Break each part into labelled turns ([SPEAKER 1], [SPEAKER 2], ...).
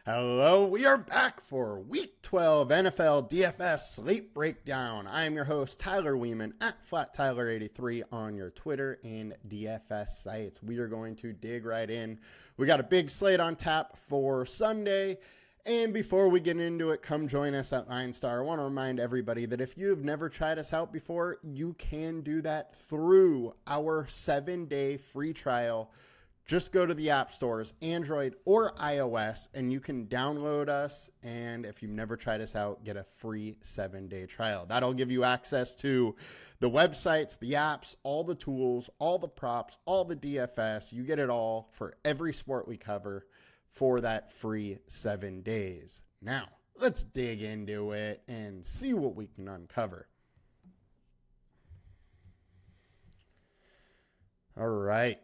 [SPEAKER 1] Hello, we are back for Week 12 NFL DFS Slate Breakdown. I am your host, Tyler Weeman, at FlatTyler83 on your Twitter and DFS sites. We are going to dig right in. We got a big slate on tap for Sunday. And before we get into it, come join us at LineStar. I want to remind everybody that if you have never tried us out before, you can do that through our 7-day free trial. Just go to the app stores, Android or iOS, and you can download us. And if you've never tried us out, get a free 7-day trial. That'll give you access to the websites, the apps, all the tools, all the props, all the DFS. You get it all for every sport we cover for that free 7 days. Now, let's dig into it and see what we can uncover. All right.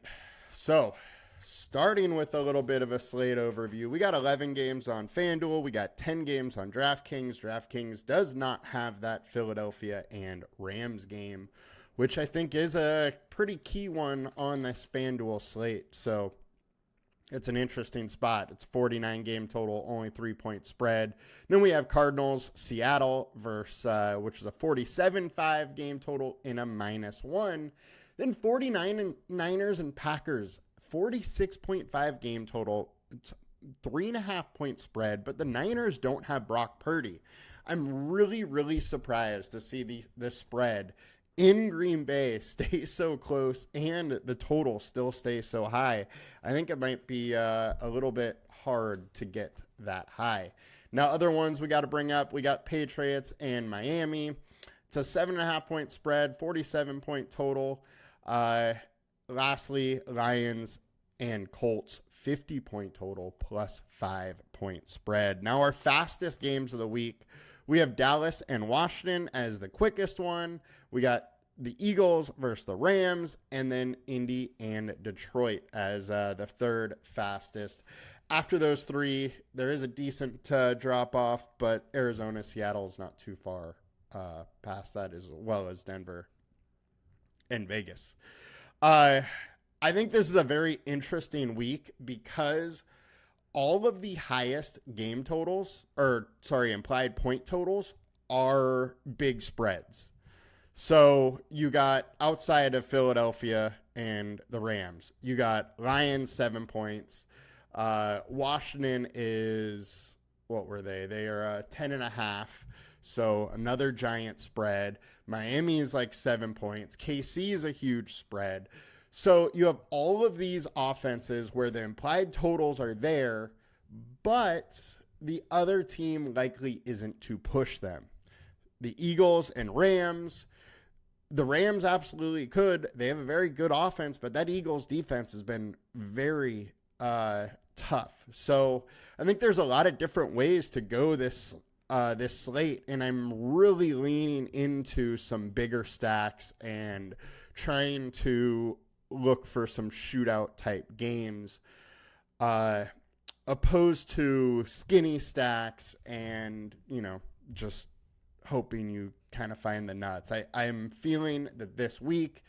[SPEAKER 1] So, starting with a little bit of a slate overview, we got 11 games on FanDuel. We got 10 games on DraftKings. DraftKings does not have that Philadelphia and Rams game, which I think is a pretty key one on this FanDuel slate. So it's an interesting spot. It's 49 game total, only 3-point spread. Then we have Cardinals, Seattle versus, which is a 47.5 game total in a -1. Then 49ers and Packers, 46.5 game total. It's 3.5-point spread, but the Niners don't have Brock Purdy. I'm really surprised to see the spread in Green Bay stay so close and the total still stays so high. I think it might be a little bit hard to get that high. Now, other ones we got to bring up, we got Patriots and Miami. It's a 7.5-point spread, 47-point total. Lastly, Lions and Colts, 50-point total plus 5-point spread. Now, our fastest games of the week, we have Dallas and Washington as the quickest one. We got the Eagles versus the Rams, and then Indy and Detroit as the third fastest. After those three, there is a decent drop-off, but Arizona, Seattle is not too far past that, as well as Denver and Vegas. I think this is a very interesting week because all of the highest game totals, implied point totals, are big spreads. So you got, outside of Philadelphia and the Rams, you got Lions 7 points. Washington is, what were they? They are 10.5. So another giant spread. Miami is like 7 points. KC is a huge spread. So you have all of these offenses where the implied totals are there, but the other team likely isn't to push them. The Eagles and Rams, the Rams absolutely could. They have a very good offense, but that Eagles defense has been very tough. So I think there's a lot of different ways to go this slate, and I'm really leaning into some bigger stacks and trying to look for some shootout type games opposed to skinny stacks and, just hoping you kind of find the nuts. I am feeling that this week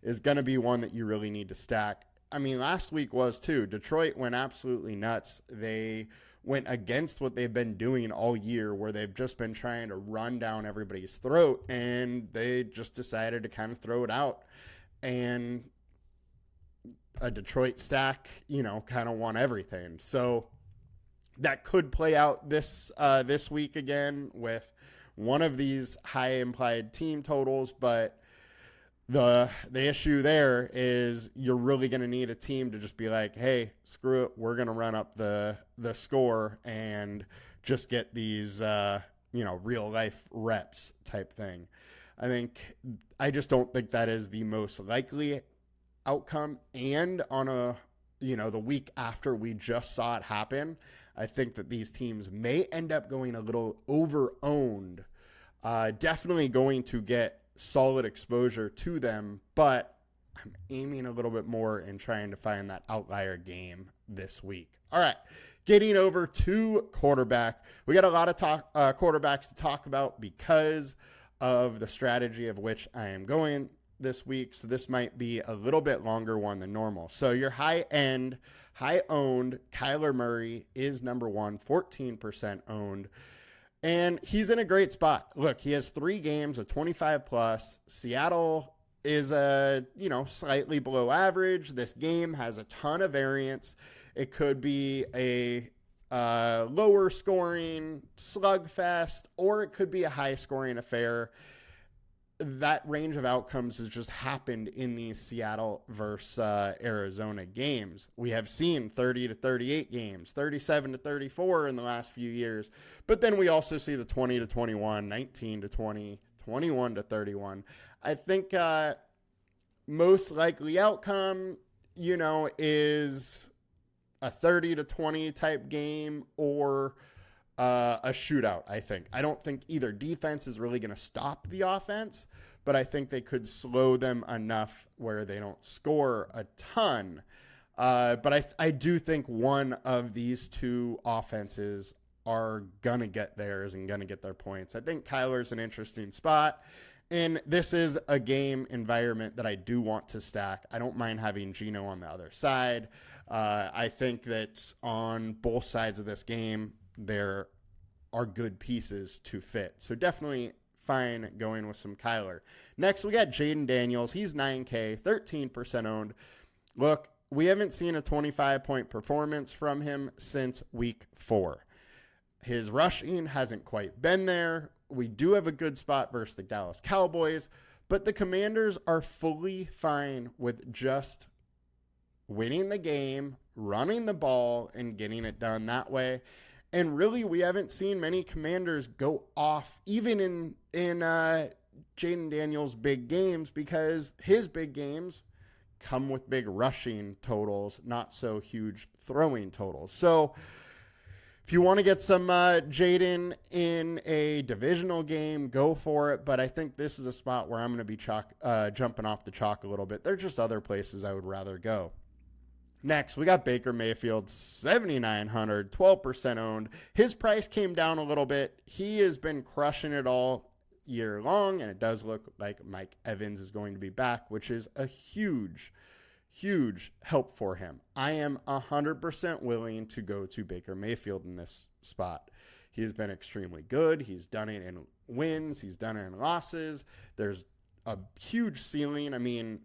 [SPEAKER 1] is going to be one that you really need to stack. I mean, last week was too. Detroit went absolutely nuts. They went against what they've been doing all year, where they've just been trying to run down everybody's throat, and they just decided to kind of throw it out. And a Detroit stack, kind of won everything. So that could play out this week again with one of these high implied team totals, but the issue there is you're really going to need a team to just be like, hey, screw it, we're going to run up the score and just get these real life reps type thing. I just don't think that is the most likely outcome. And on the week after we just saw it happen, I think that these teams may end up going a little over-owned. Definitely going to get solid exposure to them, but I'm aiming a little bit more and trying to find that outlier game this week. All right, getting over to quarterback. We got a lot of quarterbacks to talk about because of the strategy of which I am going this week, so this might be a little bit longer one than normal. So your high-end, high-owned Kyler Murray is number one, 14% owned. And he's in a great spot. Look, he has 3 games of 25 plus. Seattle is slightly below average. This game has a ton of variance. It could be a lower scoring slugfest, or it could be a high scoring affair. That range of outcomes has just happened in these Seattle versus Arizona games. We have seen 30 to 38 games, 37 to 34 in the last few years. But then we also see the 20 to 21, 19 to 20, 21 to 31. I think most likely outcome, is a 30 to 20 type game or a shootout, I think. I don't think either defense is really going to stop the offense, but I think they could slow them enough where they don't score a ton. But I do think one of these two offenses are going to get theirs and going to get their points. I think Kyler's an interesting spot. And this is a game environment that I do want to stack. I don't mind having Geno on the other side. I think that on both sides of this game, there are good pieces to fit. So definitely fine going with some Kyler. Next, we got Jaden Daniels. He's 9K, 13% owned. Look, we haven't seen a 25-point performance from him since week 4. His rushing hasn't quite been there. We do have a good spot versus the Dallas Cowboys, but the Commanders are fully fine with just winning the game, running the ball, and getting it done that way. And really, we haven't seen many Commanders go off, even in Jaden Daniels' big games, because his big games come with big rushing totals, not so huge throwing totals. So if you want to get some Jaden in a divisional game, go for it. But I think this is a spot where I'm going to be jumping off the chalk a little bit. There's just other places I would rather go. Next, we got Baker Mayfield, 7,900, 12% owned. His price came down a little bit. He has been crushing it all year long, and it does look like Mike Evans is going to be back, which is a huge, huge help for him. I am 100% willing to go to Baker Mayfield in this spot. He has been extremely good. He's done it in wins. He's done it in losses. There's a huge ceiling. I mean,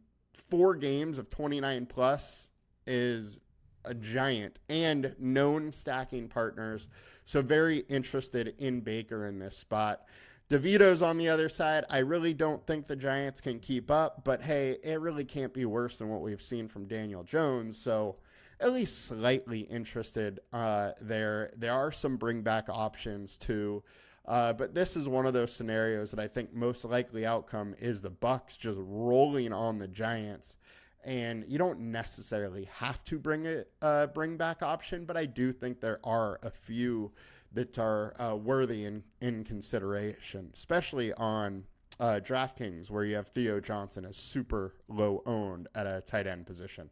[SPEAKER 1] 4 games of 29 plus is a giant, and known stacking partners. So very interested in Baker in this spot. DeVito's on the other side. I really don't think the Giants can keep up, but hey, it really can't be worse than what we've seen from Daniel Jones. So at least slightly interested there. There are some bring back options too. But this is one of those scenarios that I think most likely outcome is the Bucs just rolling on the Giants. And you don't necessarily have to bring a bring back option, but I do think there are a few that are worthy in consideration, especially on DraftKings, where you have Theo Johnson as super low owned at a tight end position.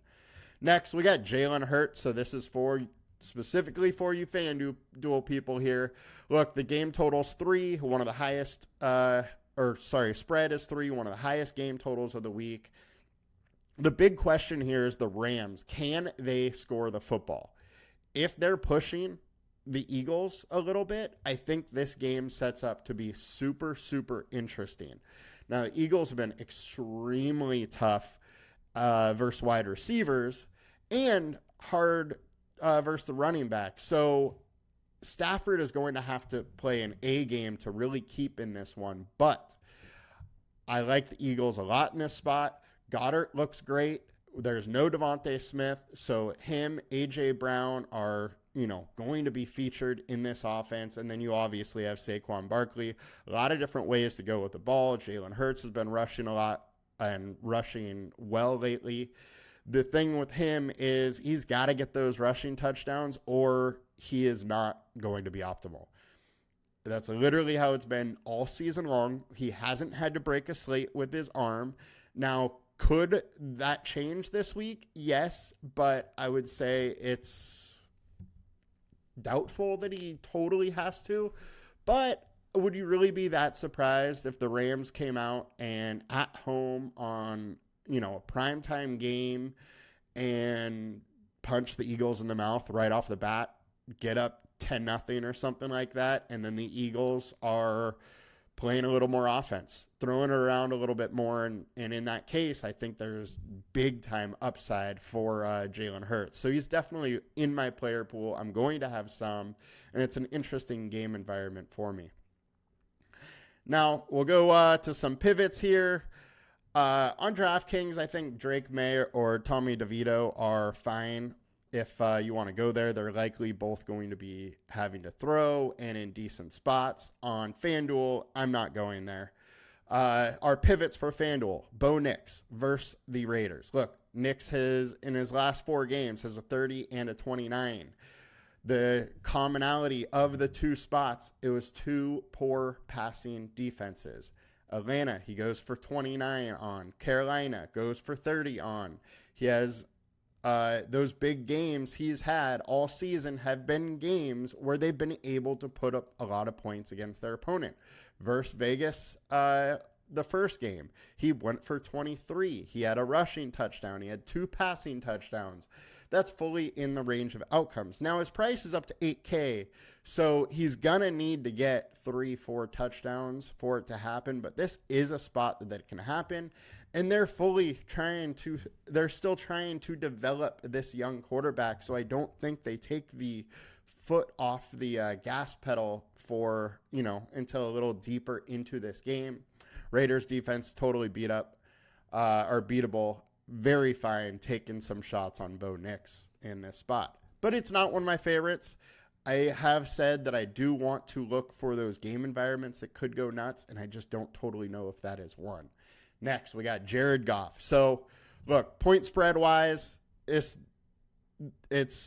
[SPEAKER 1] Next, we got Jalen Hurts. So this is specifically for you FanDuel people here. Look, the game total's 3, one of the highest, spread is 3, one of the highest game totals of the week. The big question here is the Rams. Can they score the football? If they're pushing the Eagles a little bit, I think this game sets up to be super, super interesting. Now, the Eagles have been extremely tough versus wide receivers and hard versus the running back. So Stafford is going to have to play an A game to really keep in this one. But I like the Eagles a lot in this spot. Goddard looks great. There's no Devontae Smith, so him, A.J. Brown are, going to be featured in this offense. And then you obviously have Saquon Barkley. A lot of different ways to go with the ball. Jalen Hurts has been rushing a lot and rushing well lately. The thing with him is he's got to get those rushing touchdowns or he is not going to be optimal. That's literally how it's been all season long. He hasn't had to break a slate with his arm. Now, could that change this week? Yes, but I would say it's doubtful that he totally has to. But would you really be that surprised if the Rams came out and at home on, a primetime game and punch the Eagles in the mouth right off the bat, get up 10-0 or something like that, and then the Eagles are playing a little more offense, throwing it around a little bit more, and in that case, I think there's big-time upside for Jalen Hurts. So he's definitely in my player pool. I'm going to have some, and it's an interesting game environment for me. Now, we'll go to some pivots here. On DraftKings, I think Drake May or Tommy DeVito are fine if you want to go there. They're likely both going to be having to throw and in decent spots. On FanDuel, I'm not going there. Our pivots for FanDuel, Bo Nix versus the Raiders. Look, Nix has, in his last 4 games, has a 30 and a 29. The commonality of the 2 spots, it was 2 poor passing defenses. Atlanta, he goes for 29 on. Carolina goes for 30 on. He has those big games he's had all season have been games where they've been able to put up a lot of points against their opponent. Versus Vegas, the first game, he went for 23. He had a rushing touchdown. He had 2 passing touchdowns. That's fully in the range of outcomes. Now, his price is up to $8K, so he's going to need to get 3-4 touchdowns for it to happen, but this is a spot that can happen, and they're still trying to develop this young quarterback, so I don't think they take the foot off the gas pedal for, until a little deeper into this game. Raiders defense totally beatable. Very fine taking some shots on Bo Nix in this spot. But it's not one of my favorites. I have said that I do want to look for those game environments that could go nuts, and I just don't totally know if that is one. Next, we got Jared Goff. So, look, point spread-wise, it's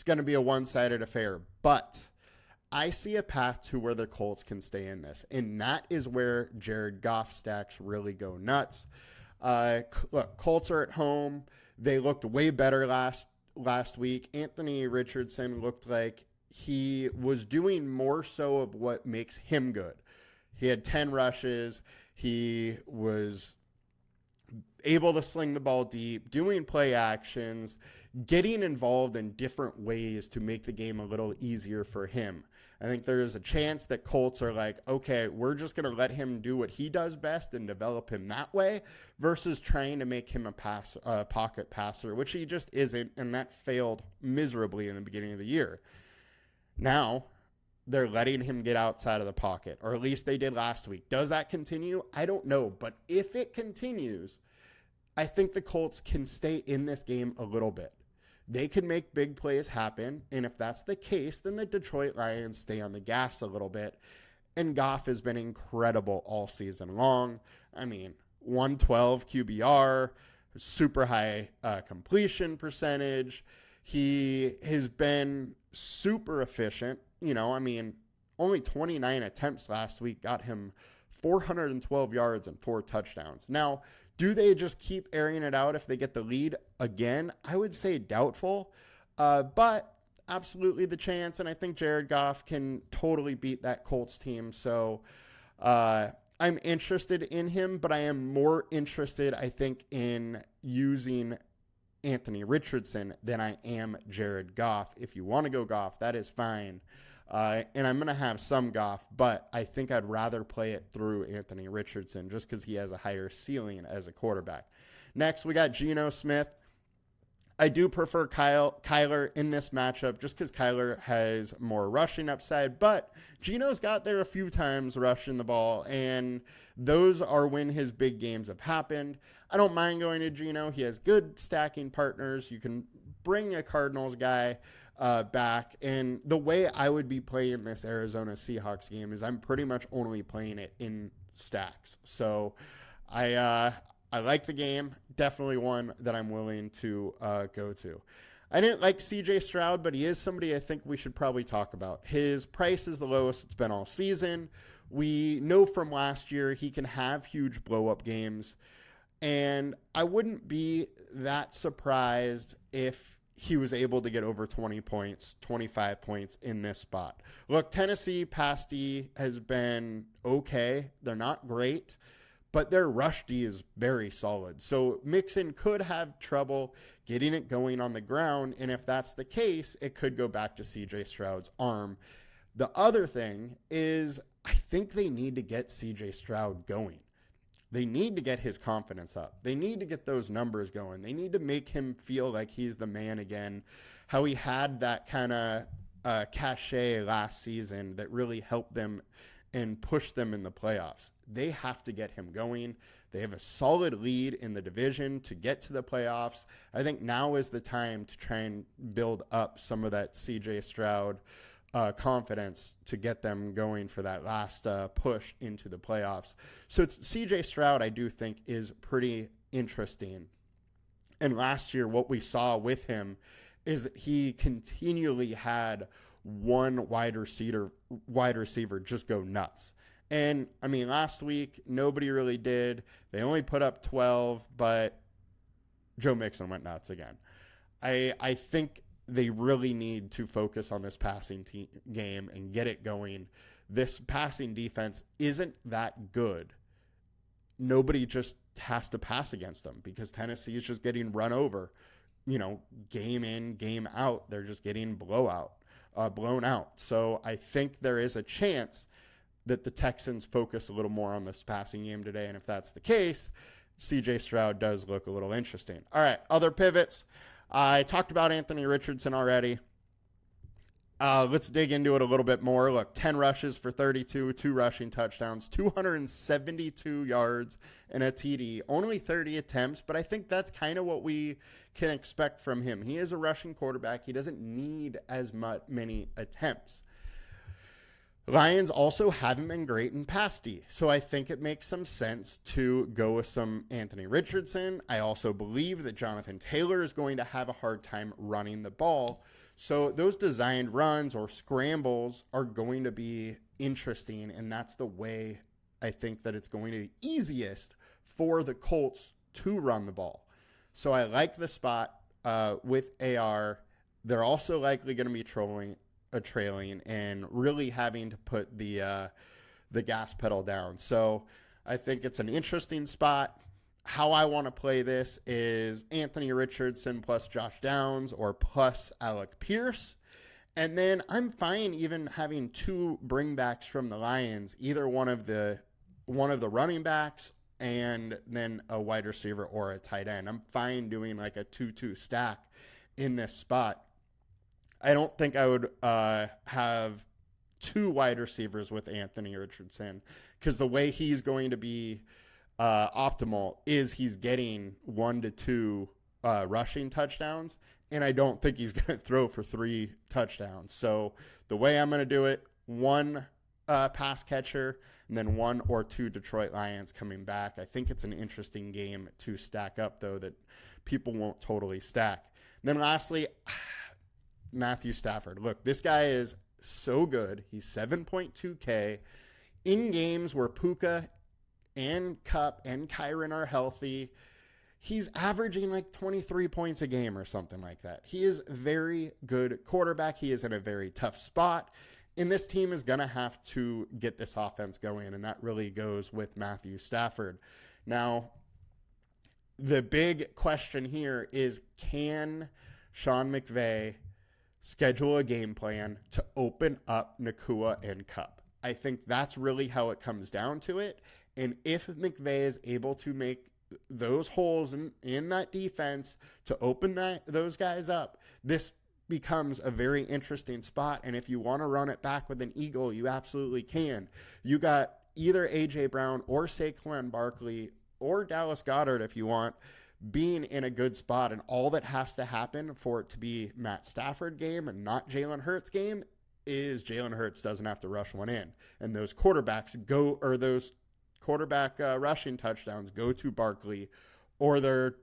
[SPEAKER 1] going to be a one-sided affair. But I see a path to where the Colts can stay in this, and that is where Jared Goff stacks really go nuts. Look, Colts are at home. They looked way better last week. Anthony Richardson looked like he was doing more so of what makes him good. He had 10 rushes. He was able to sling the ball deep, doing play actions, getting involved in different ways to make the game a little easier for him. I think there is a chance that Colts are like, okay, we're just going to let him do what he does best and develop him that way versus trying to make him a pocket passer, which he just isn't, and that failed miserably in the beginning of the year. Now, they're letting him get outside of the pocket, or at least they did last week. Does that continue? I don't know, but if it continues, I think the Colts can stay in this game a little bit. They can make big plays happen, and if that's the case, then the Detroit Lions stay on the gas a little bit, and Goff has been incredible all season long. I mean, 112 QBR, super high completion percentage. He has been super efficient. Only 29 attempts last week got him 412 yards and 4 touchdowns. Now, do they just keep airing it out if they get the lead again? I would say doubtful, but absolutely the chance, and I think Jared Goff can totally beat that Colts team. So I'm interested in him, but I am more interested, I think, in using Anthony Richardson than I am Jared Goff. If you want to go Goff, that is fine. And I'm going to have some Goff, but I think I'd rather play it through Anthony Richardson just because he has a higher ceiling as a quarterback. Next, we got Geno Smith. I do prefer Kyler in this matchup just because Kyler has more rushing upside, but Geno's got there a few times rushing the ball, and those are when his big games have happened. I don't mind going to Geno. He has good stacking partners. You can bring a Cardinals guy back, and the way I would be playing this Arizona Seahawks game is I'm pretty much only playing it in stacks. So I like the game. Definitely one that I'm willing to go to. I didn't like CJ Stroud, but he is somebody I think we should probably talk about. His price is the lowest it's been all season. We know from last year he can have huge blow-up games, and I wouldn't be that surprised if he was able to get over 20 points, 25 points in this spot. Look, Tennessee past D has been okay. They're not great, but their rush D is very solid. So Mixon could have trouble getting it going on the ground, and if that's the case, it could go back to CJ Stroud's arm. The other thing is I think they need to get CJ Stroud going. They need to get his confidence up. They need to get those numbers going. They need to make him feel like he's the man again, how he had that kind of cachet last season that really helped them and pushed them in the playoffs. They have to get him going. They have a solid lead in the division to get to the playoffs. I think now is the time to try and build up some of that CJ Stroud confidence to get them going for that last push into the playoffs. So CJ Stroud, I do think, is pretty interesting. And last year, what we saw with him is that he continually had one wide receiver just go nuts. And, I mean, last week, nobody really did. They only put up 12, but Joe Mixon went nuts again. I think they really need to focus on this passing game and get it going. This passing defense isn't that good. Nobody just has to pass against them because Tennessee is just getting run over, game in, game out. They're just getting blown out. So I think there is a chance that the Texans focus a little more on this passing game today. And if that's the case, CJ Stroud does look a little interesting. All right, other pivots. I talked about Anthony Richardson already. Let's dig into it a little bit more. Look, 10 rushes for 32, 2 rushing touchdowns, 272 yards, and a TD. Only 30 attempts, but I think that's kind of what we can expect from him. He is a rushing quarterback. He doesn't need as many attempts. Lions also haven't been great in pass D, so I think it makes some sense to go with some Anthony Richardson. I also believe that Jonathan Taylor is going to have a hard time running the ball, so those designed runs or scrambles are going to be interesting, and that's the way I think that it's going to be easiest for the Colts to run the ball. So I like the spot with AR. They're also likely going to be trailing and really having to put the gas pedal down. So I think it's an interesting spot. How I want to play this is Anthony Richardson plus Josh Downs or plus Alec Pierce. And then I'm fine even having 2 bringbacks from the Lions, either one of the running backs and then a wide receiver or a tight end. I'm fine doing like a 2-2 stack in this spot. I don't think I would have 2 wide receivers with Anthony Richardson because the way he's going to be optimal is he's getting 1 to 2 rushing touchdowns, and I don't think he's going to throw for 3 touchdowns. So the way I'm going to do it, 1 pass catcher and then 1 or 2 Detroit Lions coming back. I think it's an interesting game to stack up, though, that people won't totally stack. And then lastly, Matthew Stafford. Look, this guy is so good. He's 7.2K in games where Puka and Kupp and Kyron are healthy. He's averaging like 23 points a game or something like that. He is a very good quarterback. He is in a very tough spot. And this team is going to have to get this offense going, and that really goes with Matthew Stafford. Now, the big question here is, can Sean McVay schedule a game plan to open up Nakua and Kupp? I think that's really how it comes down to it. And if McVay is able to make those holes in that defense to open those guys up, this becomes a very interesting spot. And if you want to run it back with an eagle, you absolutely can. You got either A.J. Brown or Saquon Barkley or Dallas Goedert if you want, being in a good spot, and all that has to happen for it to be Matt Stafford game and not Jalen Hurts game is Jalen Hurts doesn't have to rush one in, and those quarterback rushing touchdowns go to Barkley, or their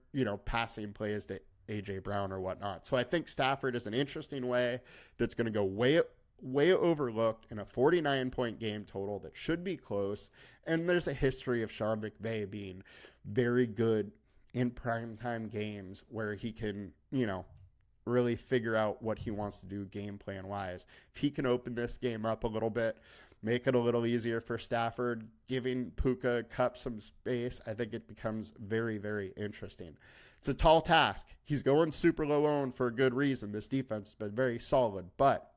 [SPEAKER 1] passing plays to A.J. Brown or whatnot. So I think Stafford is an interesting way that's going to go way overlooked in a 49-point game total that should be close, and there's a history of Sean McVay being very good in primetime games where he can, really figure out what he wants to do game plan wise. If he can open this game up a little bit, make it a little easier for Stafford, giving Puka Kupp some space, I think it becomes very, very interesting. It's a tall task. He's going super low owned for a good reason. This defense has been very solid, but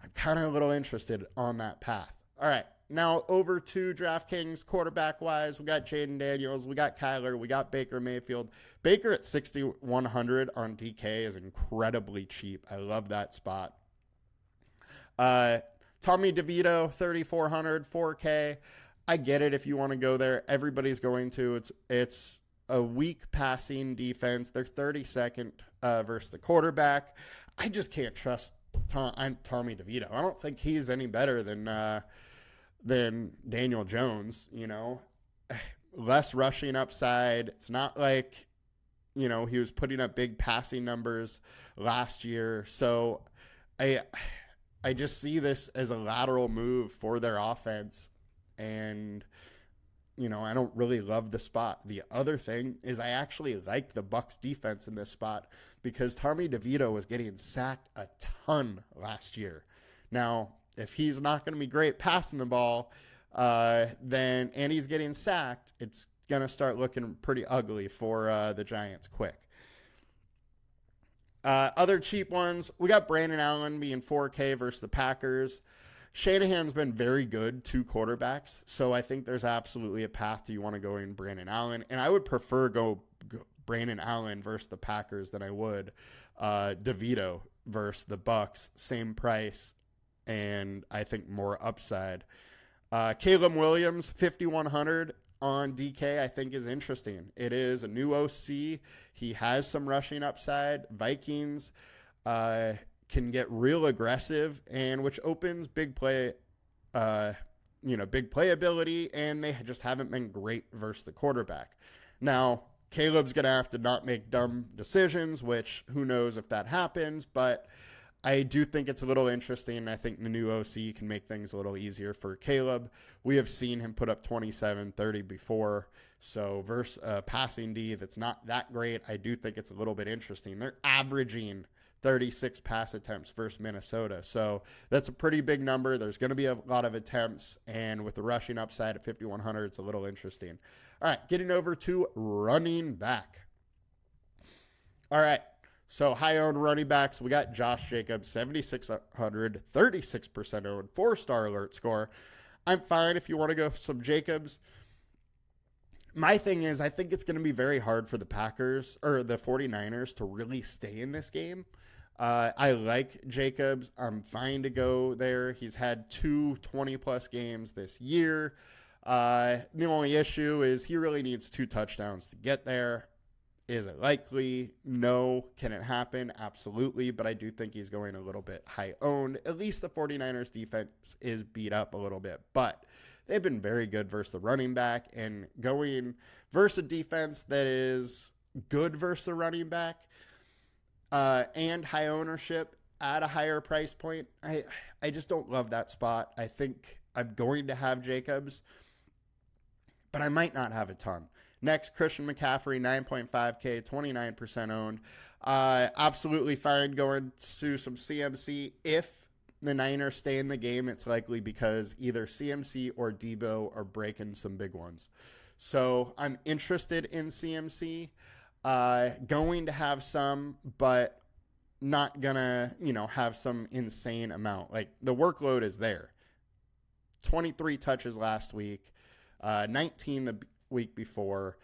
[SPEAKER 1] I'm kind of a little interested on that path. All right, now over to DraftKings quarterback-wise. We got Jaden Daniels, we got Kyler, we got Baker Mayfield. Baker at 6,100 on DK is incredibly cheap. I love that spot. Tommy DeVito, 3,400, 4K. I get it if you want to go there. Everybody's going to. It's a weak passing defense. They're 32nd versus the quarterback. I just can't trust Tommy DeVito. I don't think he's any better than Daniel Jones, you know. Less rushing upside. It's not like, you know, he was putting up big passing numbers last year. So I just see this as a lateral move for their offense. And, you know, I don't really love the spot. The other thing is I actually like the Bucs defense in this spot because Tommy DeVito was getting sacked a ton last year. Now, if he's not going to be great passing the ball, and he's getting sacked, it's going to start looking pretty ugly for the Giants quick. Other cheap ones, we got Brandon Allen being 4K versus the Packers. Shanahan's been very good to quarterbacks, so I think there's absolutely a path you want to go in Brandon Allen, and I would prefer go Brandon Allen versus the Packers than I would DeVito versus the Bucs. Same price, and I think more upside. Caleb Williams, 5,100 on DK, I think is interesting. It is a new OC. He has some rushing upside. Vikings can get real aggressive, and which opens big play, big playability, and they just haven't been great versus the quarterback. Now, Caleb's going to have to not make dumb decisions, which who knows if that happens, but I do think it's a little interesting. I think the new OC can make things a little easier for Caleb. We have seen him put up 27, 30 before. So versus passing D that's not that great, I do think it's a little bit interesting. They're averaging 36 pass attempts versus Minnesota. So that's a pretty big number. There's going to be a lot of attempts. And with the rushing upside at 5,100, it's a little interesting. All right, getting over to running back. All right. So high-owned running backs, we got Josh Jacobs, 7,600, 36% owned, 4-star alert score. I'm fine if you want to go some Jacobs. My thing is, I think it's going to be very hard for the Packers or the 49ers to really stay in this game. I like Jacobs. I'm fine to go there. He's had 2 20-plus games this year. The only issue is he really needs 2 touchdowns to get there. Is it likely? No. Can it happen? Absolutely. But I do think he's going a little bit high owned. At least the 49ers defense is beat up a little bit. But they've been very good versus the running back. And going versus a defense that is good versus the running back and high ownership at a higher price point, I just don't love that spot. I think I'm going to have Jacobs, but I might not have a ton. Next, Christian McCaffrey, 9.5K, 29% owned. Absolutely fine going to some CMC. If the Niners stay in the game, it's likely because either CMC or Debo are breaking some big ones. So I'm interested in CMC. Going to have some, but not going to, have some insane amount. Like, the workload is there. 23 touches last week, 19 the week before.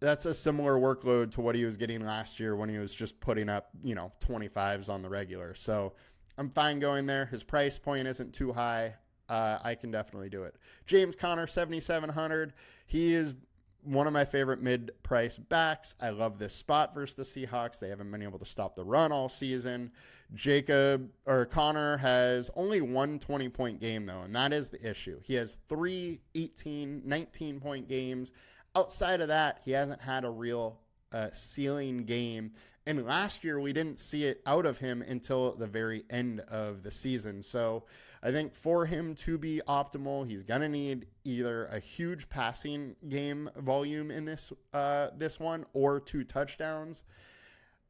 [SPEAKER 1] That's a similar workload to what he was getting last year when he was just putting up 25s on the regular. So I'm fine going there. His price point isn't too high. I can definitely do it. James Conner, 7,700. He is one of my favorite mid-price backs. I love this spot versus the Seahawks. They haven't been able to stop the run all season. Conner has only one 20-point game, though, and that is the issue. He has 3 18, 19-point games. Outside of that, he hasn't had a real ceiling game. And last year, we didn't see it out of him until the very end of the season. So I think for him to be optimal, he's going to need either a huge passing game volume in this one or 2 touchdowns.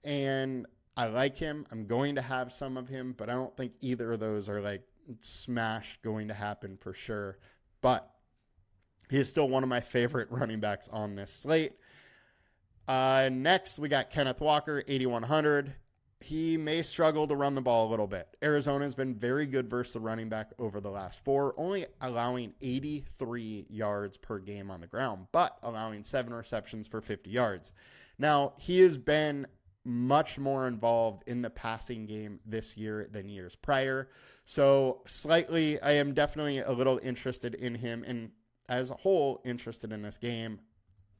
[SPEAKER 1] And I like him. I'm going to have some of him, but I don't think either of those are like smash going to happen for sure. But he is still one of my favorite running backs on this slate. Next, we got Kenneth Walker, 8,100. He may struggle to run the ball a little bit. Arizona's been very good versus the running back over the last 4, only allowing 83 yards per game on the ground, but allowing 7 receptions for 50 yards. Now, he has been much more involved in the passing game this year than years prior. So slightly, I am definitely a little interested in him, and as a whole, interested in this game.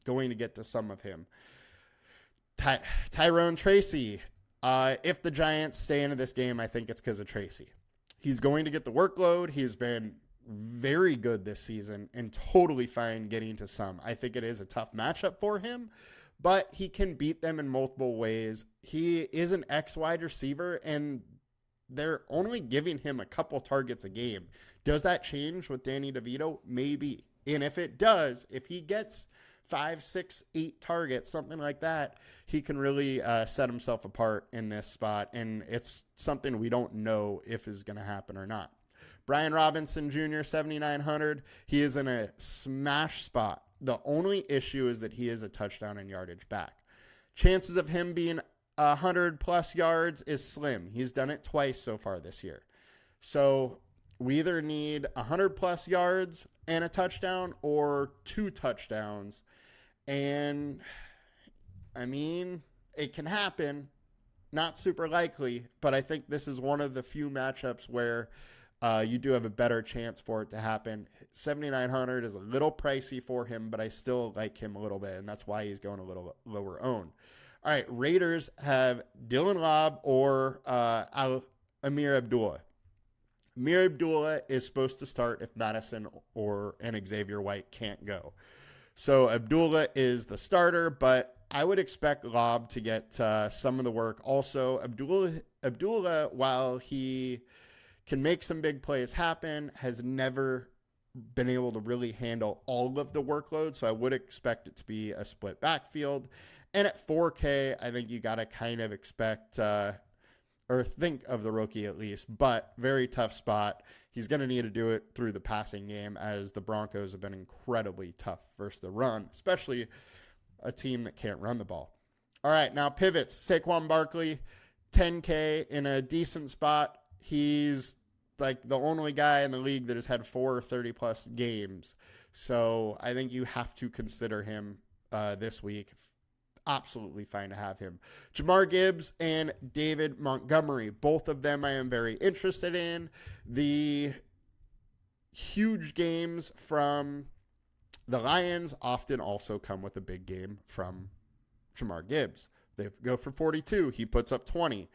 [SPEAKER 1] Going to get to some of him. Tyrone Tracy. If the Giants stay into this game, I think it's because of Tracy. He's going to get the workload. He's been very good this season and totally fine getting to some. I think it is a tough matchup for him, but he can beat them in multiple ways. He is an X-wide receiver, and they're only giving him a couple targets a game. Does that change with Danny DeVito? Maybe. And if it does, if he gets 5, 6, 8 targets, something like that, he can really set himself apart in this spot. And it's something we don't know if is going to happen or not. Brian Robinson Jr., 7,900. He is in a smash spot. The only issue is that he is a touchdown and yardage back. Chances of him being 100 plus yards is slim. He's done it twice so far this year. So we either need 100 plus yards and a touchdown or 2 touchdowns. And I mean, it can happen. Not super likely, but I think this is one of the few matchups where you do have a better chance for it to happen. 7,900 is a little pricey for him, but I still like him a little bit, and that's why he's going a little lower owned. All right, Raiders have Dylan Lobb or Amir Abdullah. Amir Abdullah is supposed to start if Madison and Xavier White can't go. So Abdullah is the starter, but I would expect Lobb to get some of the work. Also, Abdullah, while he can make some big plays happen, has never been able to really handle all of the workload. So I would expect it to be a split backfield. And at 4K, I think you got to kind of expect or think of the rookie at least, but very tough spot. He's going to need to do it through the passing game, as the Broncos have been incredibly tough versus the run, especially a team that can't run the ball. All right, now pivots. Saquon Barkley, 10K in a decent spot. He's like the only guy in the league that has had 4 30-plus games. So I think you have to consider him this week. Absolutely fine to have him. Jamar Gibbs and David Montgomery, both of them I am very interested in. The huge games from the Lions often also come with a big game from Jamar Gibbs. They go for 42, he puts up 20.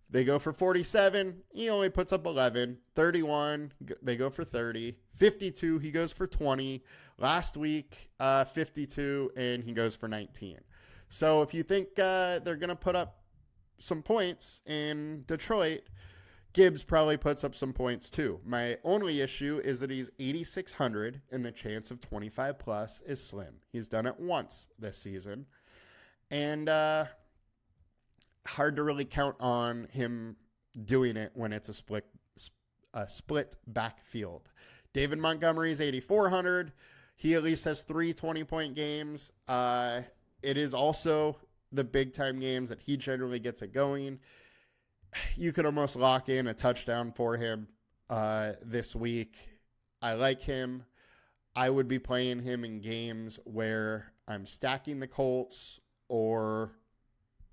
[SPEAKER 1] They go for 47, he only puts up 11. 31, they go for 30. 52, he goes for 20. Last week, 52, and he goes for 19. So if you think they're going to put up some points in Detroit, Gibbs probably puts up some points too. My only issue is that he's 8,600 and the chance of 25 plus is slim. He's done it once this season. And hard to really count on him doing it when it's a split backfield. David Montgomery is 8,400. He at least has 3 20-point games. It is also the big-time games that he generally gets it going. You could almost lock in a touchdown for him this week. I like him. I would be playing him in games where I'm stacking the Colts or,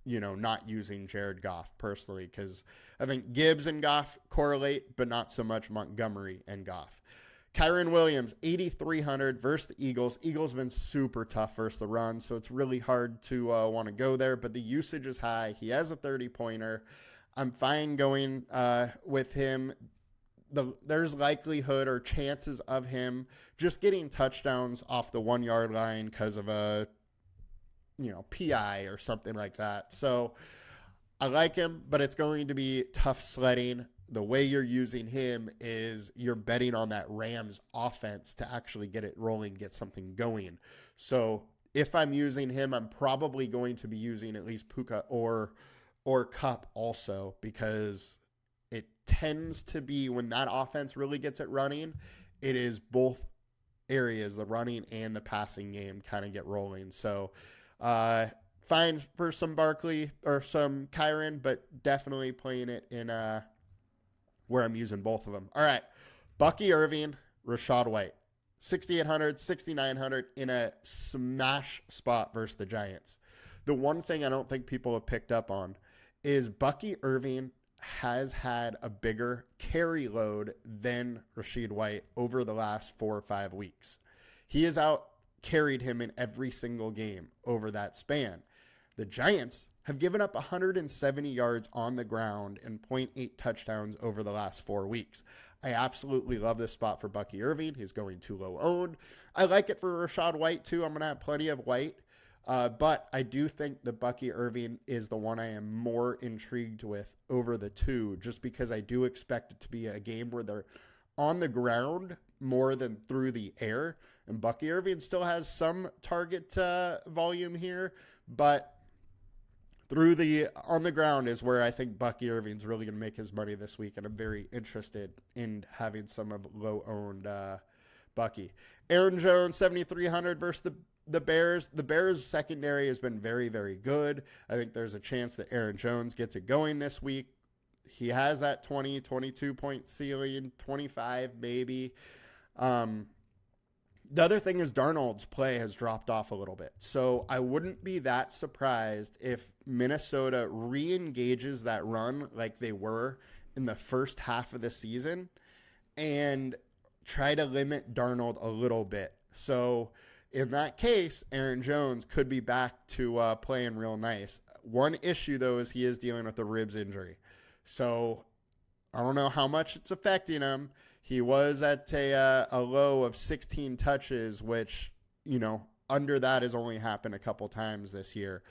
[SPEAKER 1] not using Jared Goff personally, because I think Gibbs and Goff correlate, but not so much Montgomery and Goff. Kyren Williams, 8,300 versus the Eagles. Eagles have been super tough versus the run, so it's really hard to want to go there, but the usage is high. He has a 30-pointer. I'm fine going with him. There's likelihood or chances of him just getting touchdowns off the 1-yard line because of a PI or something like that. So I like him, but it's going to be tough sledding. The way you're using him is you're betting on that Rams offense to actually get it rolling, get something going. So if I'm using him, I'm probably going to be using at least Puka or or Cup also, because it tends to be when that offense really gets it running, it is both areas, the running and the passing game, kind of get rolling. So fine for some Barkley or some Kyren, but definitely playing it in where I'm using both of them. All right, Bucky Irving, Rachaad White, 6,800, 6,900 in a smash spot versus the Giants. The one thing I don't think people have picked up on is Bucky Irving has had a bigger carry load than Rachaad White over the last 4 or 5 weeks. He has out carried him in every single game over that span. The Giants have given up 170 yards on the ground and 0.8 touchdowns over the last 4 weeks. I absolutely love this spot for Bucky Irving. He's going too low owned. I like it for Rachaad White too. I'm going to have plenty of White. But I do think the Bucky Irving is the one I am more intrigued with over the two, just because I do expect it to be a game where they're on the ground more than through the air. And Bucky Irving still has some target volume here, but on the ground is where I think Bucky Irving's really going to make his money this week, and I'm very interested in having some of low-owned Bucky. Aaron Jones, 7,300 versus the Bears. The Bears' secondary has been very, very good. I think there's a chance that Aaron Jones gets it going this week. He has that 20, 22-point ceiling, 25 maybe. The other thing is Darnold's play has dropped off a little bit. So I wouldn't be that surprised if Minnesota re-engages that run like they were in the first half of the season and try to limit Darnold a little bit. So in that case, Aaron Jones could be back to playing real nice. One issue, though, is he is dealing with a ribs injury. So I don't know how much it's affecting him. He was at a low of 16 touches, which, under that has only happened a couple times this year.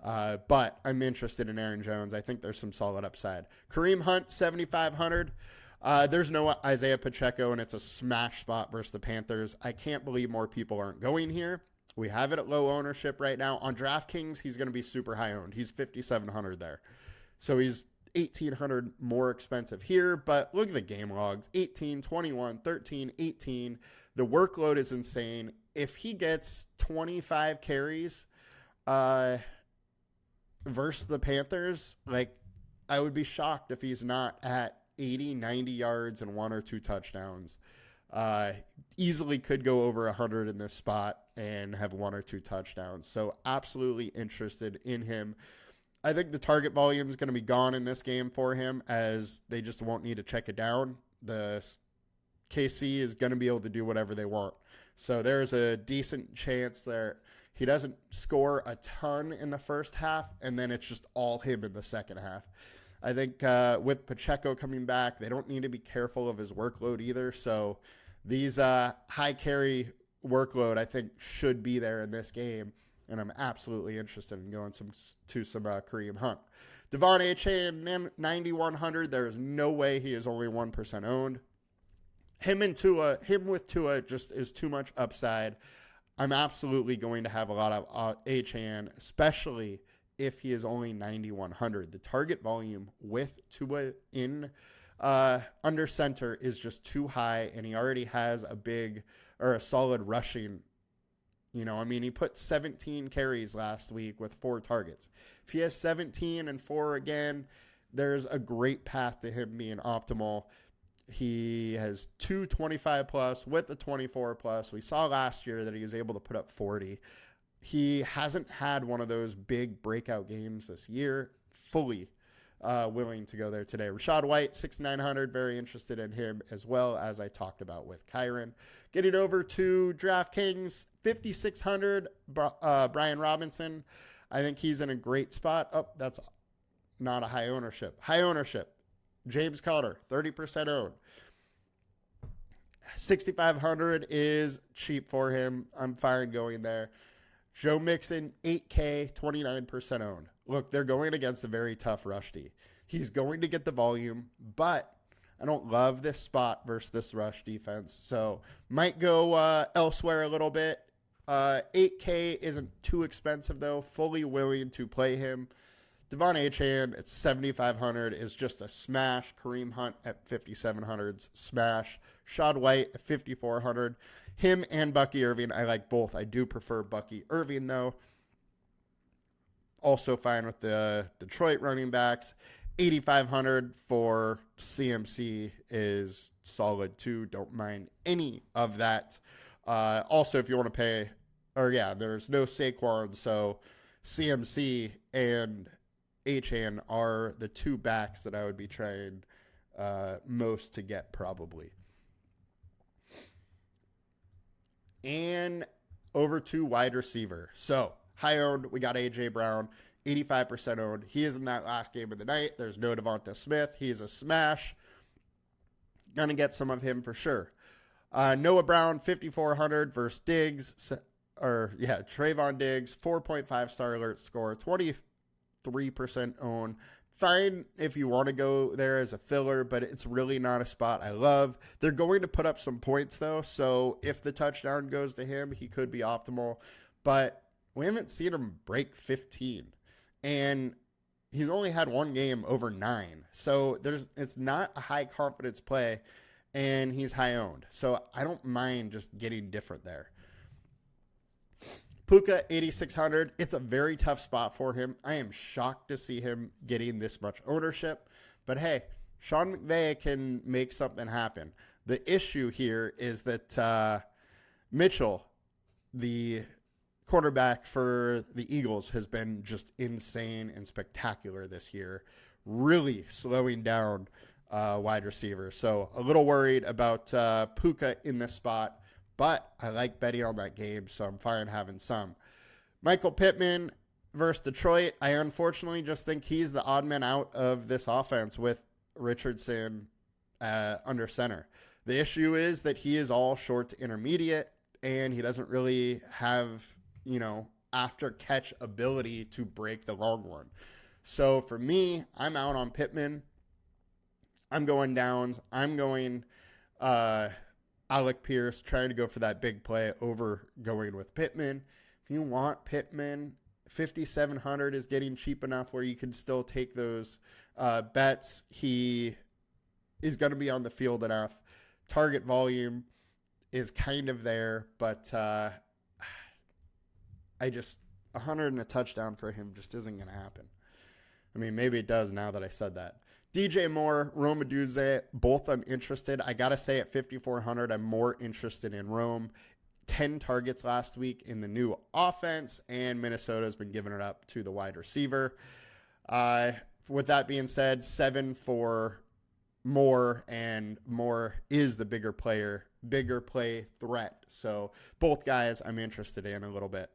[SPEAKER 1] But I'm interested in Aaron Jones. I think there's some solid upside. Kareem Hunt, 7,500. There's no Isaiah Pacheco, and it's a smash spot versus the Panthers. I can't believe more people aren't going here. We have it at low ownership right now. On DraftKings, he's going to be super high owned. He's 5,700 there. So he's 1,800 more expensive here, but look at the game logs. 18, 21, 13, 18. The workload is insane. If he gets 25 carries versus the Panthers, I would be shocked if he's not at 80, 90 yards and 1 or 2 touchdowns. Easily could go over 100 in this spot and have 1 or 2 touchdowns. So absolutely interested in him. I think the target volume is going to be gone in this game for him, as they just won't need to check it down. The KC is going to be able to do whatever they want. So there's a decent chance there he doesn't score a ton in the first half, and then it's just all him in the second half. I think with Pacheco coming back, they don't need to be careful of his workload either. So these high carry workload, I think, should be there in this game. And I'm absolutely interested in going to some Kareem Hunt. Devon Achane, 9,100. There is no way he is only 1% owned. Him with Tua just is too much upside. I'm absolutely going to have a lot of Achane, especially if he is only 9,100. The target volume with Tua in under center is just too high, and he already has a solid rushing. He put 17 carries last week with 4 targets. If he has 17 and 4 again, there's a great path to him being optimal. He has 2 25+ with a 24+. We saw last year that he was able to put up 40. He hasn't had one of those big breakout games this year. Fully willing to go there today. Rachaad White, 6,900. Very interested in him as well, as I talked about with Kyren. Getting over to DraftKings, 5,600. Brian Robinson. I think he's in a great spot. Oh, that's not a high ownership. High ownership. James Conner, 30% owned. 6,500 is cheap for him. I'm fine going there. Joe Mixon, 8K, 29% owned. Look, they're going against a very tough rush D. He's going to get the volume, but I don't love this spot versus this rush defense. So might go elsewhere a little bit. 8K isn't too expensive, though. Fully willing to play him. Devon Achane at 7,500 is just a smash. Kareem Hunt at 5,700 smash. Shad White at 5,400. Him and Bucky Irving, I like both. I do prefer Bucky Irving, though. Also fine with the Detroit running backs. 8,500 for CMC is solid, too. Don't mind any of that. Also, if you want to pay, there's no Saquon, so CMC and Achane are the two backs that I would be trying most to get, probably. And over to wide receiver. So, high owned, we got A.J. Brown, 85% owned. He is in that last game of the night. There's no Devonta Smith. He's a smash. Gonna get some of him for sure. Noah Brown, 5,400 versus Diggs. Trayvon Diggs, 4.5 star alert score, 23% owned. Fine if you want to go there as a filler, but it's really not a spot I love. They're going to put up some points, though, so if the touchdown goes to him, he could be optimal. But we haven't seen him break 15, and he's only had one game over 9. So it's not a high confidence play, and he's high owned. So I don't mind just getting different there. Puka, 8,600. It's a very tough spot for him. I am shocked to see him getting this much ownership. But hey, Sean McVay can make something happen. The issue here is that Mitchell, the quarterback for the Eagles, has been just insane and spectacular this year, really slowing down wide receivers. So a little worried about Puka in this spot. But I like betting on that game, so I'm fine having some. Michael Pittman versus Detroit. I unfortunately just think he's the odd man out of this offense with Richardson under center. The issue is that he is all short to intermediate, and he doesn't really have, after catch ability to break the long one. So for me, I'm out on Pittman. I'm going Downs. I'm going Alec Pierce, trying to go for that big play over going with Pittman. If you want Pittman, 5,700 is getting cheap enough where you can still take those bets. He is going to be on the field enough. Target volume is kind of there, but 100 and a touchdown for him just isn't going to happen. I mean, maybe it does now that I said that. DJ Moore, Rome Odunze, both I'm interested. I got to say at 5,400, I'm more interested in Rome. 10 targets last week in the new offense, and Minnesota's been giving it up to the wide receiver. With that being said, 7 for Moore, and Moore is the bigger play threat. So both guys I'm interested in a little bit.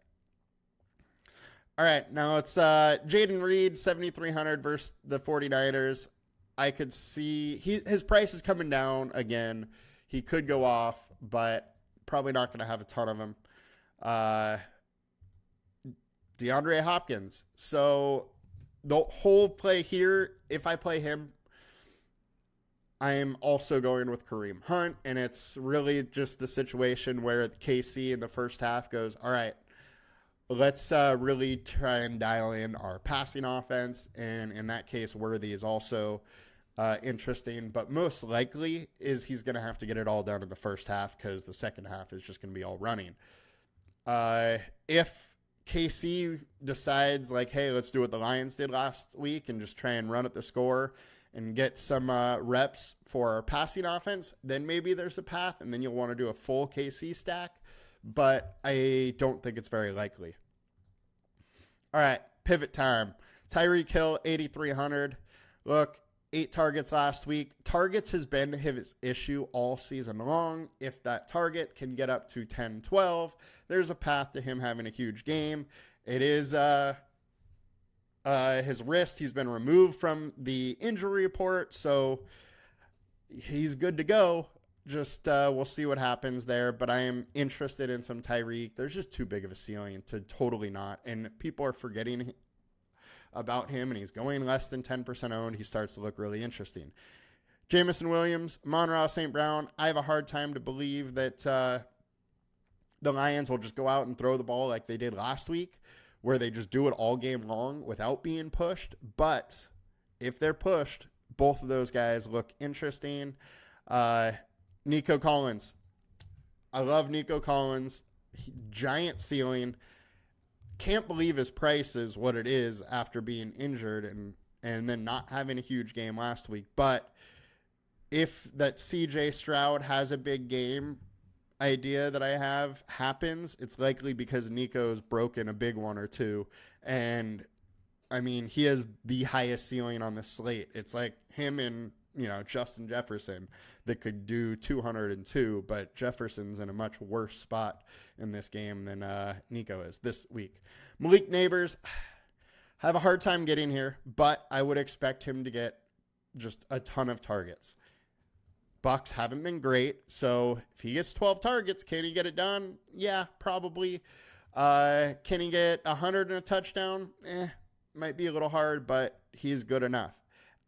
[SPEAKER 1] All right, now it's Jaden Reed, 7,300 versus the 49ers. I could see his price is coming down again. He could go off, but probably not going to have a ton of them. DeAndre Hopkins. So the whole play here, if I play him, I am also going with Kareem Hunt, and it's really just the situation where KC in the first half goes, all right, let's really try and dial in our passing offense, and in that case, Worthy is also interesting, but most likely is he's going to have to get it all done in the first half because the second half is just going to be all running. If KC decides like, hey, let's do what the Lions did last week and just try and run at the score and get some reps for our passing offense, then maybe there's a path, and then you'll want to do a full KC stack, but I don't think it's very likely. All right, pivot time. Tyreek Hill, 8,300. Look, 8 targets last week. Targets has been his issue all season long. If that target can get up to 10, 12, there's a path to him having a huge game. It is his wrist. He's been removed from the injury report, so he's good to go. Just we'll see what happens there, but I am interested in some Tyreek. There's just too big of a ceiling to totally not, and people are forgetting about him, and he's going less than 10% owned. He starts to look really interesting. Jamison Williams, Monroe St. Brown. I have a hard time to believe that the Lions will just go out and throw the ball like they did last week where they just do it all game long without being pushed. But if they're pushed, both of those guys look interesting. Nico Collins. I love Nico Collins. Giant ceiling. Can't believe his price is what it is after being injured and then not having a huge game last week. But if that CJ Stroud has a big game idea that I have happens, it's likely because Nico's broken a big one or two. And I mean, he has the highest ceiling on the slate. It's like him and, Justin Jefferson that could do 202, but Jefferson's in a much worse spot in this game than Nico is this week. Malik Neighbors, have a hard time getting here, but I would expect him to get just a ton of targets. Bucks haven't been great, so if he gets 12 targets, can he get it done? Yeah, probably. Can he get 100 and a touchdown? Might be a little hard, but he's good enough.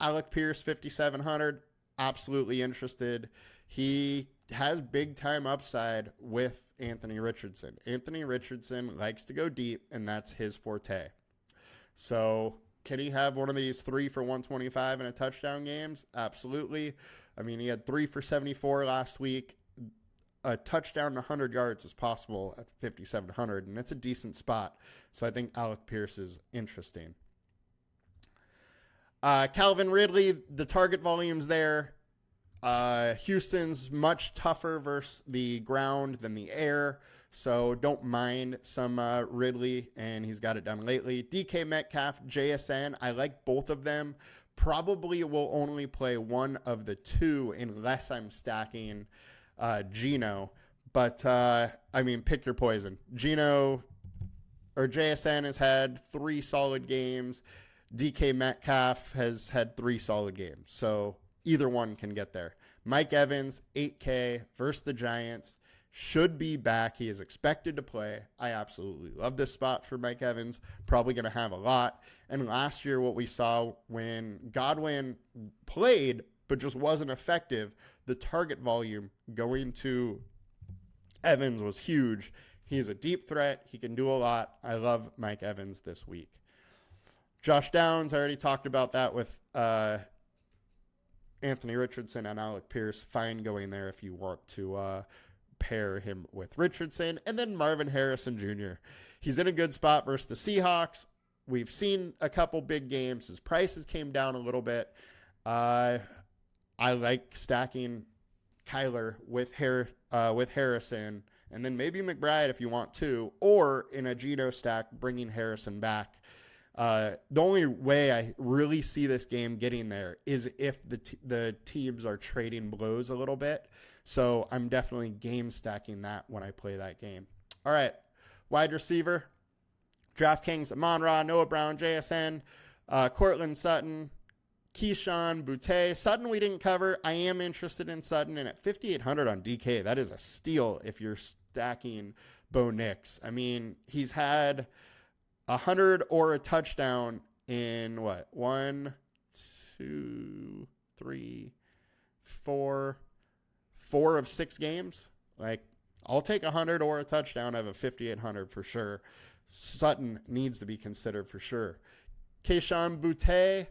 [SPEAKER 1] Alec Pierce, 5,700, absolutely interested. He has big-time upside with Anthony Richardson. Anthony Richardson likes to go deep, and that's his forte. So can he have one of these 3 for 125 and a touchdown games? Absolutely. I mean, he had 3 for 74 last week. A touchdown and 100 yards is possible at 5,700, and it's a decent spot. So I think Alec Pierce is interesting. Calvin Ridley, the target volume's there. Houston's much tougher versus the ground than the air, so don't mind some Ridley, and he's got it done lately. DK Metcalf, JSN, I like both of them. Probably will only play one of the two unless I'm stacking Geno. But, pick your poison. Geno or JSN has had 3 solid games. DK Metcalf has had 3 solid games. So either one can get there. Mike Evans, 8K versus the Giants. Should be back. He is expected to play. I absolutely love this spot for Mike Evans. Probably going to have a lot. And last year, what we saw when Godwin played but just wasn't effective, the target volume going to Evans was huge. He is a deep threat. He can do a lot. I love Mike Evans this week. Josh Downs, I already talked about that with Anthony Richardson and Alec Pierce. Fine going there if you want to pair him with Richardson. And then Marvin Harrison Jr. He's in a good spot versus the Seahawks. We've seen a couple big games. His prices came down a little bit. I like stacking Kyler with Harrison, and then maybe McBride if you want to, or in a Geno stack, bringing Harrison back. The only way I really see this game getting there is if the teams are trading blows a little bit. So I'm definitely game stacking that when I play that game. All right, wide receiver, DraftKings, Amon-Ra, Noah Brown, JSN, Cortland Sutton, Keyshawn Boutte. Sutton we didn't cover. I am interested in Sutton, and at 5,800 on DK, that is a steal if you're stacking Bo Nix. I mean, he's had 100 or a touchdown in what? 1, 2, 3, 4 of 6 games. Like, I'll take 100 or a touchdown. I have a 5,800 for sure. Sutton needs to be considered for sure. Keyshawn Boutte,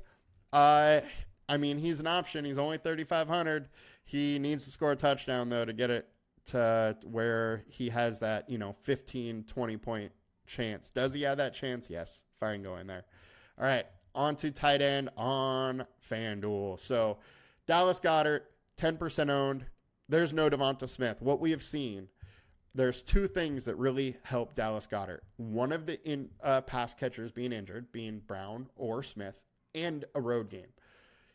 [SPEAKER 1] he's an option. He's only 3,500. He needs to score a touchdown, though, to get it to where he has that, 15, 20 point chance. Does he have that chance? Yes. Fine going there. All right. On to tight end on FanDuel. So Dallas Goedert, 10% owned. There's no Devonta Smith. What we have seen, there's 2 things that really help Dallas Goedert. One of the pass catchers being injured, being Brown or Smith, and a road game.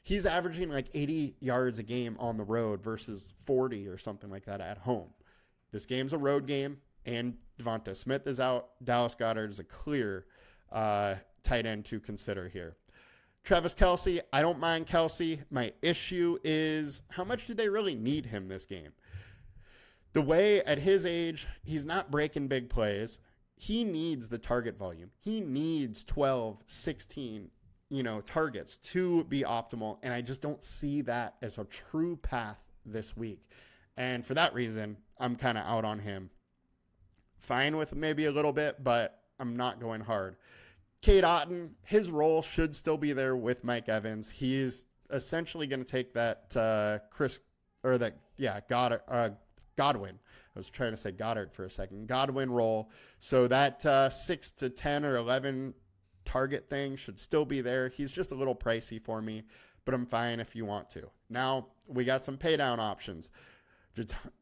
[SPEAKER 1] He's averaging like 80 yards a game on the road versus 40 or something like that at home. This game's a road game, and Devonta Smith is out. Dallas Goedert is a clear tight end to consider here. Travis Kelce, I don't mind Kelce. My issue is how much do they really need him this game? The way at his age, he's not breaking big plays. He needs the target volume. He needs 12, 16, targets to be optimal. And I just don't see that as a true path this week. And for that reason, I'm kind of out on him. Fine with maybe a little bit, but I'm not going hard. Cade Otton, his role should still be there with Mike Evans. He's essentially going to take that Godwin. I was trying to say Goddard for a second. Godwin role. So that 6 to 10 or 11 target thing should still be there. He's just a little pricey for me, but I'm fine if you want to. Now, we got some pay down options.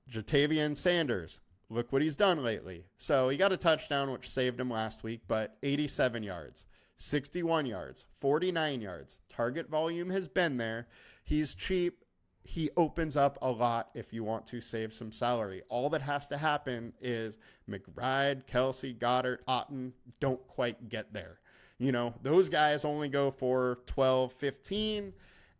[SPEAKER 1] Jatavian Sanders. Look what he's done lately. So he got a touchdown, which saved him last week, but 87 yards, 61 yards, 49 yards. Target volume has been there. He's cheap. He opens up a lot if you want to save some salary. All that has to happen is McBride, Kelsey, Goddard, Otton don't quite get there. You know, those guys only go for 12, 15,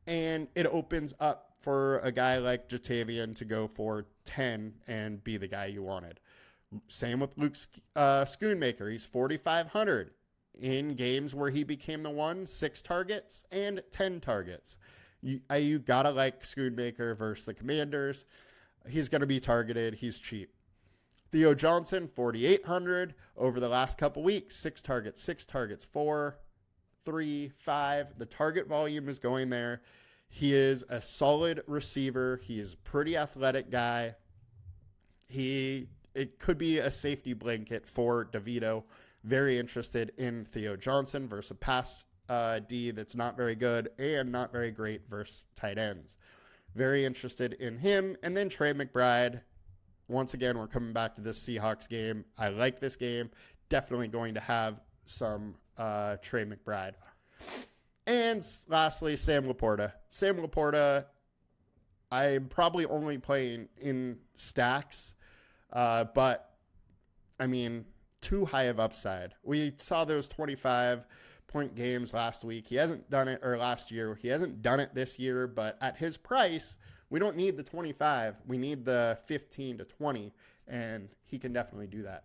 [SPEAKER 1] and it opens up for a guy like Jatavian to go for 10 and be the guy you wanted. Same with Luke Schoonmaker. He's 4,500 in games where he became the one, 6 targets and 10 targets. You gotta like Schoonmaker versus the Commanders. He's going to be targeted. He's cheap. Theo Johnson, 4,800 over the last couple weeks. 6 targets, 4, 3, 5. The target volume is going there. He is a solid receiver. He is a pretty athletic guy. It could be a safety blanket for DeVito. Very interested in Theo Johnson versus a pass D that's not very good and not very great versus tight ends. Very interested in him. And then Trey McBride. Once again, we're coming back to this Seahawks game. I like this game. Definitely going to have some Trey McBride. And lastly, Sam Laporta. Sam Laporta, I'm probably only playing in stacks, but, I mean, too high of upside. We saw those 25-point games last week. He hasn't done it, or last year. He hasn't done it this year, but at his price, we don't need the 25. We need the 15 to 20, and he can definitely do that.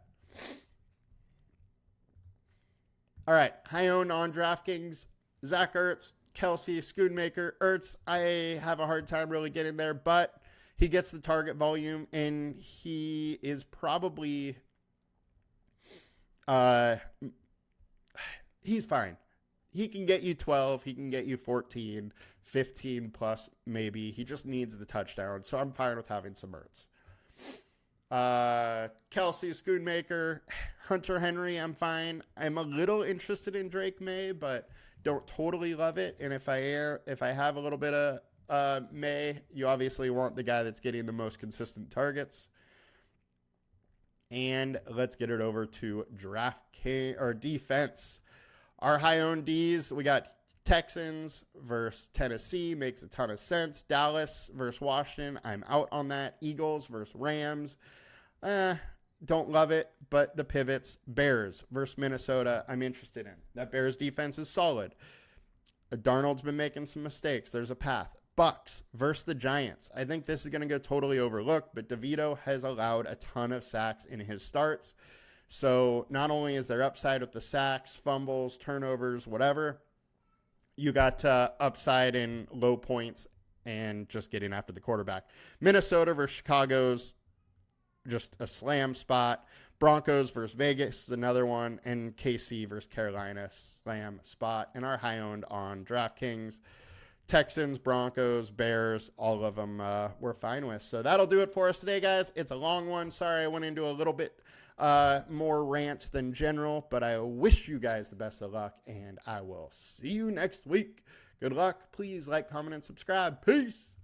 [SPEAKER 1] All right, high owned on DraftKings. Zach Ertz, Kelsey, Schoonmaker. Ertz, I have a hard time really getting there, but he gets the target volume, and he is probably he's fine. He can get you 12. He can get you 14, 15 plus maybe. He just needs the touchdown, so I'm fine with having some Ertz. Kelsey, Schoonmaker, Hunter Henry, I'm fine. I'm a little interested in Drake May, but don't totally love it. And if I have a little bit of May, you obviously want the guy that's getting the most consistent targets. And let's get it over to DraftKings or defense. Our high-owned Ds, we got Texans versus Tennessee, makes a ton of sense. Dallas versus Washington, I'm out on that. Eagles versus Rams, don't love it, but the pivots. Bears versus Minnesota, I'm interested in. That Bears defense is solid. Darnold's been making some mistakes. There's a path. Bucks versus the Giants. I think this is going to go totally overlooked, but DeVito has allowed a ton of sacks in his starts. So not only is there upside with the sacks, fumbles, turnovers, whatever, you got upside in low points and just getting after the quarterback. Minnesota versus Chicago's just a slam spot. Broncos versus Vegas is another one. And KC versus Carolina, slam spot. And our high owned on DraftKings. Texans, Broncos, Bears, all of them we're fine with. So that'll do it for us today, guys. It's a long one. Sorry I went into a little bit more rants than general, but I wish you guys the best of luck, and I will see you next week. Good luck. Please like, comment, and subscribe. Peace.